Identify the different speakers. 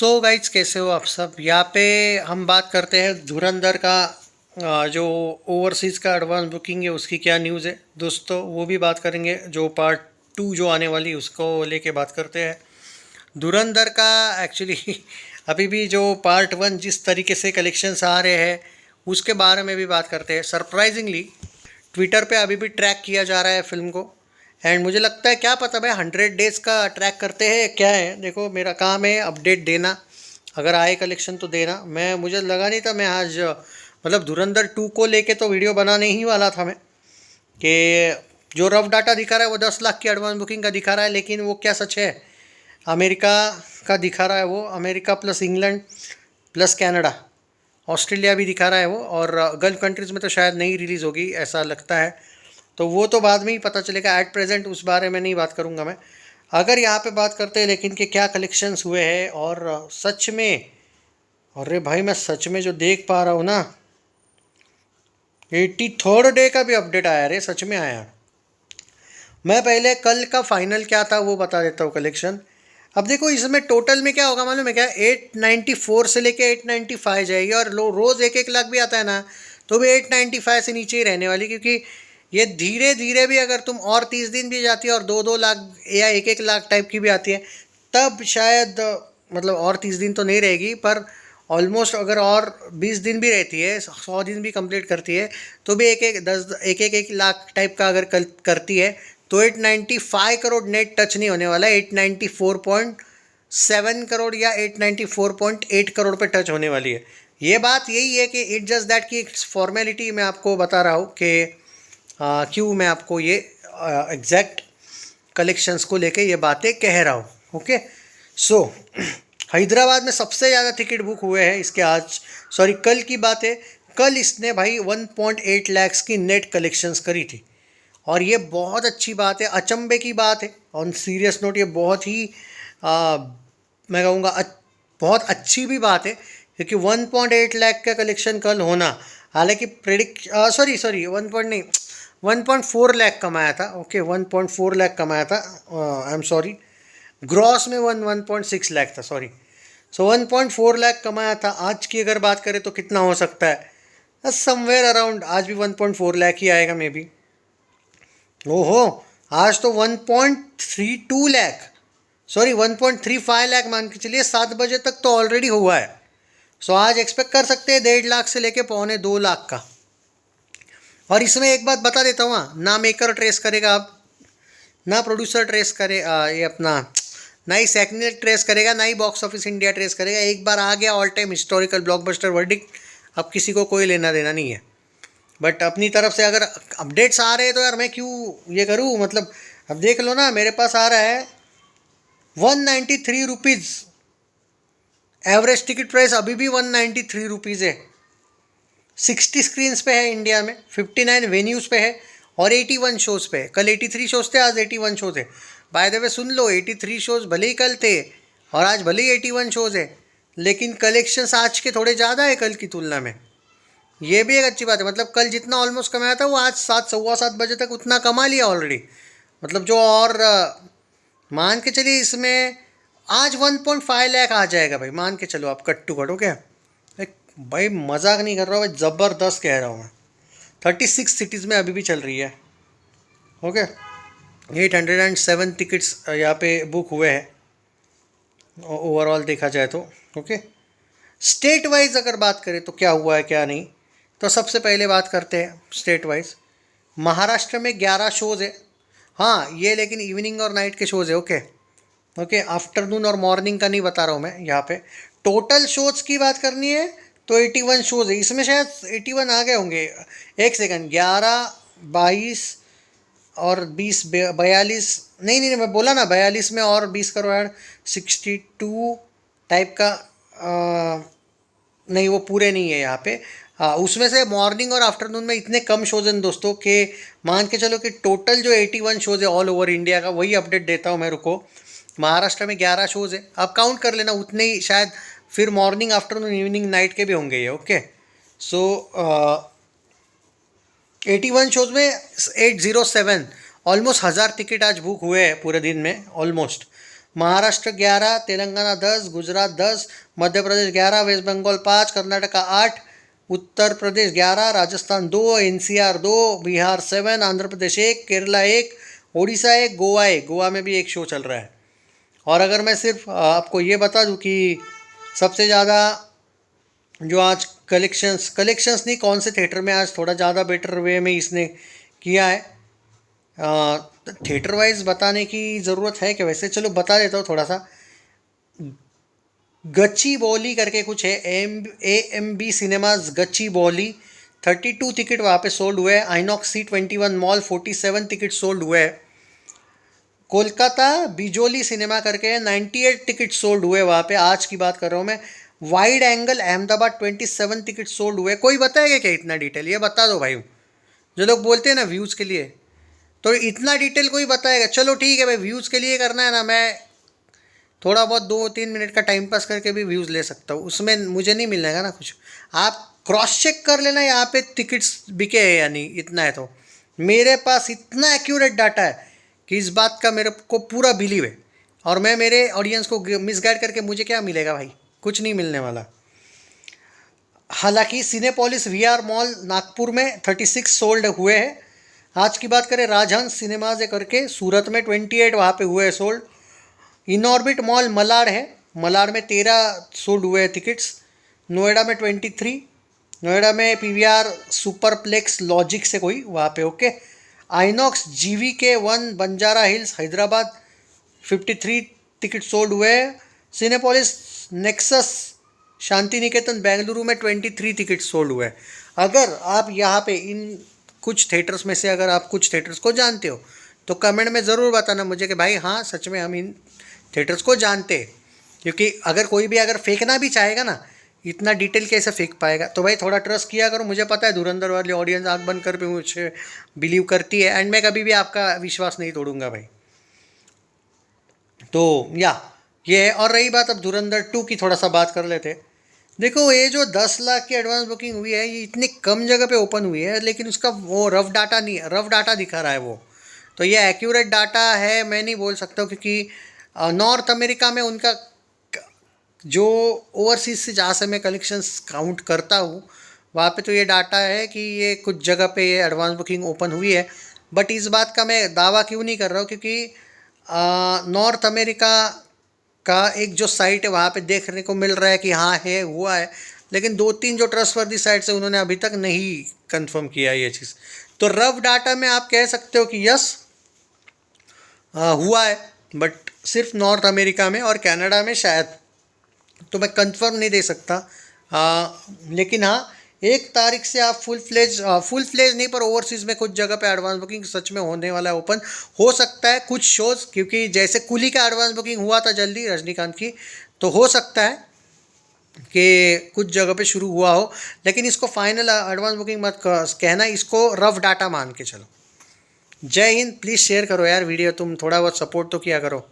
Speaker 1: So guys, कैसे हो आप सब। यहाँ पे हम बात करते हैं धुरंधर का। जो ओवरसीज़ का एडवांस बुकिंग है उसकी क्या न्यूज़ है दोस्तों, वो भी बात करेंगे। जो पार्ट 2 जो आने वाली उसको लेके बात करते हैं धुरंधर का। एक्चुअली अभी भी जो पार्ट 1 जिस तरीके से कलेक्शंस आ रहे हैं उसके बारे में भी बात करते हैं। सरप्राइजिंगली ट्विटर पे अभी भी ट्रैक किया जा रहा है फिल्म को। एंड मुझे लगता है, क्या पता भाई 100 डेज़ का ट्रैक करते हैं क्या है। देखो, मेरा काम है अपडेट देना, अगर आए कलेक्शन तो देना। मुझे लगा नहीं था मैं आज मतलब धुरंधर 2 को लेके तो वीडियो बनाने ही वाला था मैं, कि जो रफ डाटा दिखा रहा है वो 10 लाख की एडवांस बुकिंग का दिखा रहा है, लेकिन वो क्या सच है। अमेरिका का दिखा रहा है वो, America plus England plus Canada, Australia भी दिखा रहा है वो, और गल्फ कंट्रीज़ में तो शायद नहीं रिलीज़ होगी ऐसा लगता है। तो वो तो बाद में ही पता चलेगा, एट प्रेजेंट उस बारे में नहीं बात करूँगा मैं। अगर यहाँ पे बात करते हैं लेकिन कि क्या कलेक्शंस हुए हैं, और सच में, अरे भाई मैं सच में जो देख पा रहा हूँ ना, 83rd डे का भी अपडेट आया रे, सच में आया। मैं पहले कल का फाइनल क्या था वो बता देता हूँ कलेक्शन। अब देखो इसमें टोटल में क्या होगा मालूम है क्या, 894 से लेके 895 जाएगी, और रोज़ 1-1 लाख भी आता है ना तो भी 895 से नीचे ही रहने वाली, क्योंकि ये धीरे धीरे भी अगर तुम और 30 दिन भी जाती है और 2-2 लाख या 1-1 लाख टाइप की भी आती है, तब शायद मतलब और 30 दिन तो नहीं रहेगी, पर ऑलमोस्ट अगर और 20 दिन भी रहती है, 100 दिन भी कंप्लीट करती है, तो भी एक लाख टाइप का अगर करती है तो 895 करोड़ नेट टच नहीं होने वाला है। 894.7 करोड़ या 894.8 करोड़ पे टच होने वाली है। ये बात यही है कि इट जस्ट दैट की फॉर्मेलिटी मैं आपको बता रहा हूँ कि क्यों मैं आपको ये एग्जैक्ट कलेक्शंस को लेके ये बातें कह रहा हूँ। ओके, सो हैदराबाद में सबसे ज़्यादा टिकट बुक हुए हैं इसके आज, सॉरी कल की बात है। कल इसने भाई 1.8 लाख की नेट कलेक्शंस करी थी, और ये बहुत अच्छी बात है, अचंभे की बात है। ऑन सीरियस नोट ये बहुत ही मैं कहूँगा बहुत अच्छी भी बात है, क्योंकि 1.8 लाख का कलेक्शन कल होना, हालांकि सॉरी 1 पॉइंट नहीं, 1.4 लाख कमाया था। ओके, 1.4 लाख कमाया था, आई एम सॉरी, ग्रॉस में 1.6 लाख था, सॉरी। सो 1.4 लाख कमाया था। आज की अगर बात करें तो कितना हो सकता है, समवेयर अराउंड आज भी 1.4 लाख ही आएगा मे बी। ओहो, आज तो 1.32 लाख, सॉरी 1.35 लाख मान के चलिए, 7 बजे तक तो ऑलरेडी हुआ है। सो आज एक्सपेक्ट कर सकते हैं 1.5 लाख से लेके 1.25 लाख का। और इसमें एक बात बता देता हूँ, ना मेकर ट्रेस करेगा अब, ना प्रोड्यूसर ट्रेस करे, ये अपना ना ही सेकनेट ट्रेस करेगा, ना ही बॉक्स ऑफिस इंडिया ट्रेस करेगा। एक बार आ गया all time historical blockbuster verdict, अब किसी को कोई लेना देना नहीं है। बट अपनी तरफ से अगर अपडेट्स आ रहे हैं तो यार मैं क्यों ये करूँ, मतलब अब देख लो ना, मेरे पास आ रहा है 193 रुपीज़ एवरेज टिकट प्राइस, अभी भी 193 रुपीज़ है। 60 स्क्रीन्स पे है इंडिया में, 59 वेन्यूज़ पे है, और 81 शोज़ पे है। कल 83 शोज़ थे, आज 81 शोज़ है। By the way soon low, 83 shows भले ही कल थे और आज भले ही 81 शोज़ है, लेकिन कलेक्शंस आज के थोड़े ज़्यादा है कल की तुलना में। ये भी एक अच्छी बात है, मतलब कल जितना ऑलमोस्ट कमाया था वो आज 7-7:15 बजे तक उतना कमा लिया ऑलरेडी। मतलब जो और मान के चलिए इसमें आज 1.5 लाख आ जाएगा भाई, मान के चलो आप कट टू कट। ओके भाई, मजाक नहीं कर रहा हूँ भाई, ज़बरदस्त कह रहा हूँ मैं। 36 सिटीज़ में अभी भी चल रही है। ओके, 807 टिकट्स यहाँ पे बुक हुए हैं ओवरऑल देखा जाए तो। ओके, स्टेट वाइज अगर बात करें तो क्या हुआ है क्या नहीं, तो सबसे पहले बात करते हैं स्टेट वाइज। महाराष्ट्र में 11 शोज़ है। हाँ, ये लेकिन इवनिंग और नाइट के शोज़ है। ओके ओके, आफ्टरनून और मॉर्निंग का नहीं बता रहा हूँ मैं यहाँ पे। टोटल शोज़ की बात करनी है तो 81 शोज़ है, इसमें शायद 81 आ गए होंगे। एक सेकंड, 11, 22 और 20, 42, नहीं नहीं मैं बोला ना 42 में और 20 करो ऐड, 62 टाइप का। नहीं, वो पूरे नहीं है यहाँ पे। हाँ, उसमें से मॉर्निंग और आफ्टरनून में इतने कम शोज़ हैं दोस्तों के मान के चलो कि टोटल जो 81 शोज़ है ऑल ओवर इंडिया का, वही अपडेट देता हूँ मैं, रुको। महाराष्ट्र में 11 शोज़ है, आप काउंट कर लेना उतने ही शायद, फिर मॉर्निंग आफ्टरनून इवनिंग नाइट के भी होंगे ये। ओके, सो 81 शोज़ में 807, ऑलमोस्ट 1000 टिकट आज बुक हुए हैं पूरे दिन में almost. Maharashtra 11, Telangana 10, Gujarat 10, Madhya Pradesh 11, waste Bengal 5, Karnataka 8, Uttar Pradesh 11, Rajasthan 2, NCR 2, Bihar 7, Andhra Pradesh 1, Kerala 1, Orissa 1, Goa 1। Goa में भी एक शो चल रहा है। और अगर मैं सिर्फ आपको ये बता दूं कि सबसे ज़्यादा जो आज कलेक्शंस नहीं, कौन से थिएटर में आज थोड़ा ज़्यादा बेटर वे में इसने किया है, थिएटर वाइज बताने की ज़रूरत है कि वैसे चलो बता देता हूँ थोड़ा सा। गच्ची बौली करके कुछ है, AMB सिनेमाज गच्ची बौली, 32 टिकट वहाँ पे सोल्ड हुए हैं। INOX C21 mall 47 ticket sold हुए हैं। कोलकाता बिजोली सिनेमा करके 98 टिकट सोल्ड हुए वहाँ पे, आज की बात कर रहा हूँ मैं। Wide angle Ahmedabad 27 ticket sold हुए। कोई बताएगा क्या इतना डिटेल? ये बता दो भाई, जो लोग बोलते हैं ना व्यूज़ के लिए, तो इतना डिटेल कोई बताएगा? चलो ठीक है भाई, व्यूज़ के लिए करना है ना, मैं थोड़ा बहुत 2-3 मिनट का टाइम पास करके भी व्यूज़ ले सकता हूँ, उसमें मुझे नहीं मिलेगा ना कुछ। आप क्रॉस चेक कर लेना यहाँ पे टिकट्स बिके हैं या नहीं, इतना है तो। मेरे पास इतना एक्यूरेट डाटा है कि इस बात का मेरे को पूरा बिलीव है। और मैं मेरे ऑडियंस को मिसगाइड करके मुझे क्या मिलेगा भाई? कुछ नहीं मिलने वाला। हालांकि सिनेपोलिस VR मॉल नागपुर में 36 सोल्ड हुए हैं। आज की बात करें, राजहंस सिनेमाज करके सूरत में 28 वहाँ पे हुए हैं सोल्ड। इनऑर्बिट मॉल मलाड है, मलाड में 13 सोल्ड हुए हैं टिकट्स। नोएडा में 23, नोएडा में PVR सुपरप्लेक्स लॉजिक से कोई वहाँ पे okay. INOX GVK1 Banjara hills Hyderabad 53 ticket sold हुए हैं। सिनेपोलिस नेक्सस शांति निकेतन बेंगलुरु में 23 टिकट सोल्ड हुए हैं। अगर आप यहाँ पे इन कुछ थिएटर्स में से अगर आप कुछ थिएटर्स को जानते हो तो कमेंट में ज़रूर बताना मुझे कि भाई हाँ सच में हम इन थिएटर्स को जानते हैं। क्योंकि अगर कोई भी अगर फेंकना भी चाहेगा ना, इतना डिटेल कैसे फेंक पाएगा? तो भाई थोड़ा ट्रस्ट किया करो। मुझे पता है धुरंधर वाली ऑडियंस आँख बंद कर पे मुझे बिलीव करती है, एंड मैं कभी भी आपका विश्वास नहीं तोड़ूंगा भाई। तो ये है। और रही बात अब धुरंधर 2 की, थोड़ा सा बात कर लेते। देखो, ये जो 10 लाख की एडवांस बुकिंग हुई है, ये इतनी कम जगह पे ओपन हुई है, लेकिन उसका वो रफ डाटा नहीं, रफ डाटा दिखा रहा है वो। तो ये एक्यूरेट डाटा है मैं नहीं बोल सकता हूँ, क्योंकि नॉर्थ अमेरिका में उनका जो ओवरसीज से जहाँ से मैं कलेक्शंस काउंट करता हूँ वहाँ पे तो ये डाटा है कि ये कुछ जगह पे ये एडवांस बुकिंग ओपन हुई है। बट इस बात का मैं दावा क्यों नहीं कर रहा हूँ, क्योंकि नॉर्थ अमेरिका का एक जो साइट है वहाँ पे देखने को मिल रहा है कि हाँ है, हुआ है, लेकिन 2-3 जो ट्रस्टवर्दी साइट्स है उन्होंने अभी तक नहीं कंफर्म किया ये चीज़। तो रफ डाटा में आप कह सकते हो कि यस हुआ है, बट सिर्फ नॉर्थ अमेरिका में और कनाडा में शायद। तो मैं कंफर्म नहीं दे सकता, लेकिन हाँ 1 तारीख से आप फुल फ्लेज नहीं पर ओवरसीज़ में कुछ जगह पे एडवांस बुकिंग सच में होने वाला है ओपन। हो सकता है कुछ शोज़, क्योंकि जैसे कुली का एडवांस बुकिंग हुआ था जल्दी रजनीकांत की, तो हो सकता है कि कुछ जगह पे शुरू हुआ हो, लेकिन इसको फाइनल एडवांस बुकिंग मत कहना, इसको रफ डाटा मान के चलो। जय हिंद। प्लीज़ शेयर करो यार वीडियो, तुम थोड़ा बहुत सपोर्ट तो किया करो।